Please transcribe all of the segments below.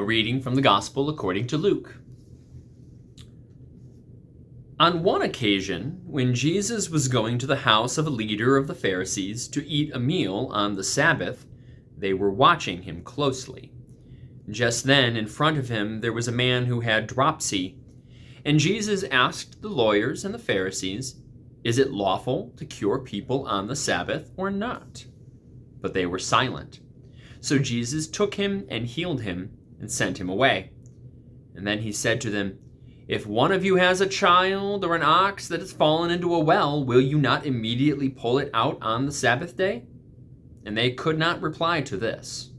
A reading from the Gospel according to Luke. On one occasion, when Jesus was going to the house of a leader of the Pharisees to eat a meal on the Sabbath, they were watching him closely. Just then, in front of him, there was a man who had dropsy. And Jesus asked the lawyers and the Pharisees, "Is it lawful to cure people on the Sabbath or not?" But they were silent. So Jesus took him and healed him and sent him away. And then he said to them, "If one of you has a child or an ox that has fallen into a well, will you not immediately pull it out on the Sabbath day?" And they could not reply to this.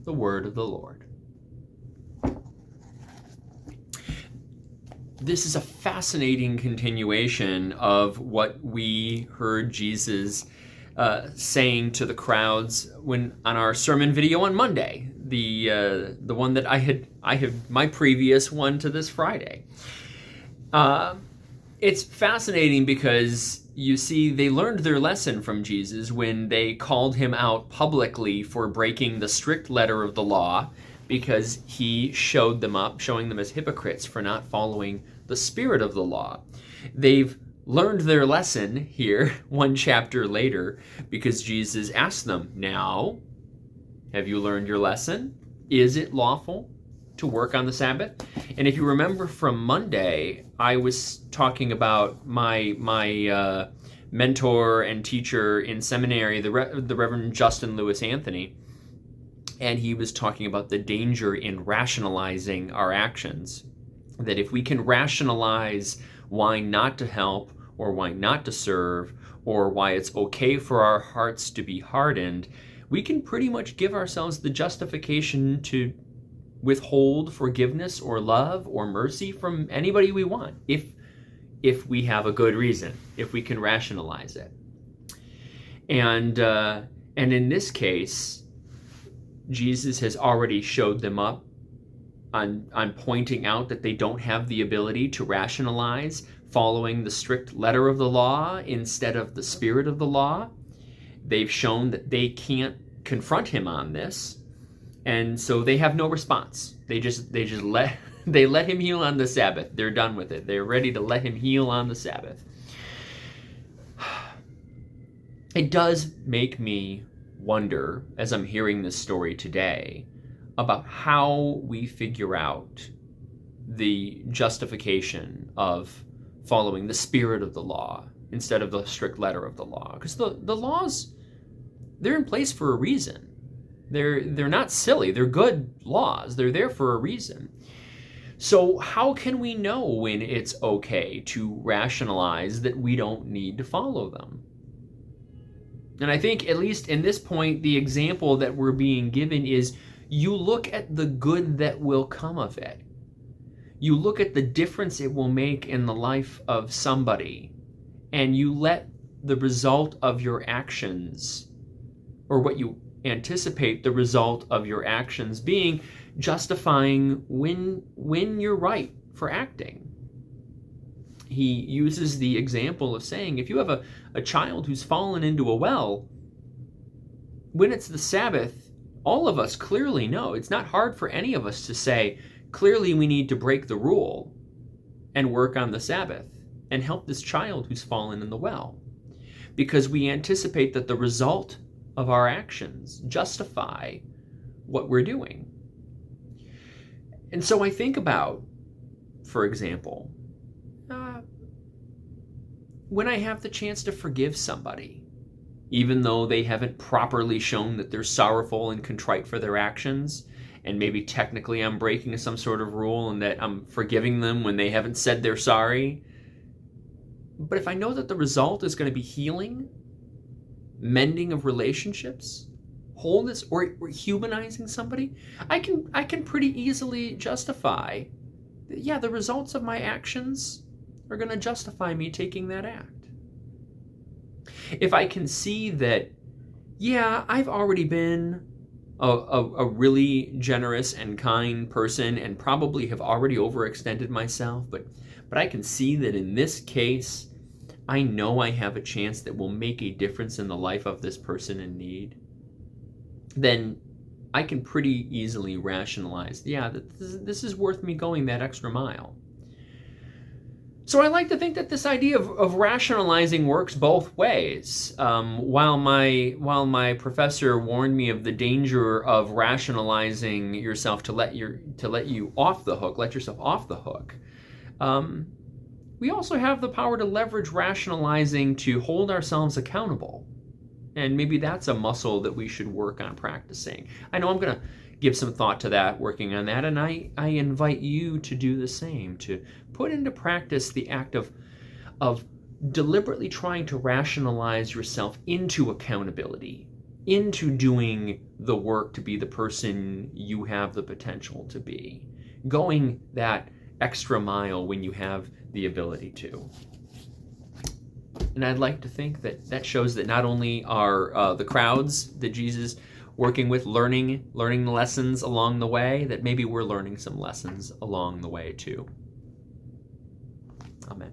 The word of the Lord. This is a fascinating continuation of what we heard Jesus saying to the crowds when on our sermon video on Monday, the one that I have my previous one to this Friday. It's fascinating because you see they learned their lesson from Jesus when they called him out publicly for breaking the strict letter of the law, because he showing them as hypocrites for not following the spirit of the law. They've learned their lesson here one chapter later because Jesus asked them, "Now, have you learned your lesson? Is it lawful to work on the Sabbath?" And if you remember from Monday, I was talking about my mentor and teacher in seminary, the Reverend Justin Lewis Anthony, and he was talking about the danger in rationalizing our actions. That if we can rationalize why not to help, or why not to serve, or why it's okay for our hearts to be hardened, we can pretty much give ourselves the justification to withhold forgiveness or love or mercy from anybody we want, if we have a good reason, if we can rationalize it. And in this case, Jesus has already showed them up on pointing out that they don't have the ability to rationalize following the strict letter of the law instead of the spirit of the law. They've shown that they can't confront him on this, and so they have no response. They let him heal on the Sabbath. They're done with it. They're ready to let him heal on the Sabbath. It does make me wonder, as I'm hearing this story today, about how we figure out the justification of following the spirit of the law instead of the strict letter of the law. Because the laws, they're in place for a reason. They're not silly. They're good laws. They're there for a reason. So how can we know when it's okay to rationalize that we don't need to follow them? And I think, at least in this point, the example that we're being given is you look at the good that will come of it. You look at the difference it will make in the life of somebody, and you let the result of your actions, or what you anticipate the result of your actions being, justifying when you're right for acting. He uses the example of saying, if you have a child who's fallen into a well, when it's the Sabbath, all of us clearly know, it's not hard for any of us to say, clearly we need to break the rule and work on the Sabbath and help this child who's fallen in the well, because we anticipate that the result of our actions justify what we're doing. And so I think about, for example, when I have the chance to forgive somebody, even though they haven't properly shown that they're sorrowful and contrite for their actions, and maybe technically I'm breaking some sort of rule and that I'm forgiving them when they haven't said they're sorry. But if I know that the result is going to be healing, mending of relationships, wholeness, or humanizing somebody, I can pretty easily justify that, yeah, the results of my actions are going to justify me taking that act. If I can see that, yeah, I've already been a really generous and kind person and probably have already overextended myself, but I can see that in this case, I know I have a chance that will make a difference in the life of this person in need, then I can pretty easily rationalize, yeah, this is worth me going that extra mile. So I like to think that this idea of rationalizing works both ways. While my professor warned me of the danger of rationalizing yourself to let you off the hook, let yourself off the hook, we also have the power to leverage rationalizing to hold ourselves accountable. And maybe that's a muscle that we should work on practicing. I know I'm going to give some thought to that, working on that, and I invite you to do the same, to put into practice the act of deliberately trying to rationalize yourself into accountability, into doing the work to be the person you have the potential to be, going that extra mile when you have the ability to. And I'd like to think that that shows that not only are the crowds that Jesus working with learning the lessons along the way, that maybe we're learning some lessons along the way too. Amen.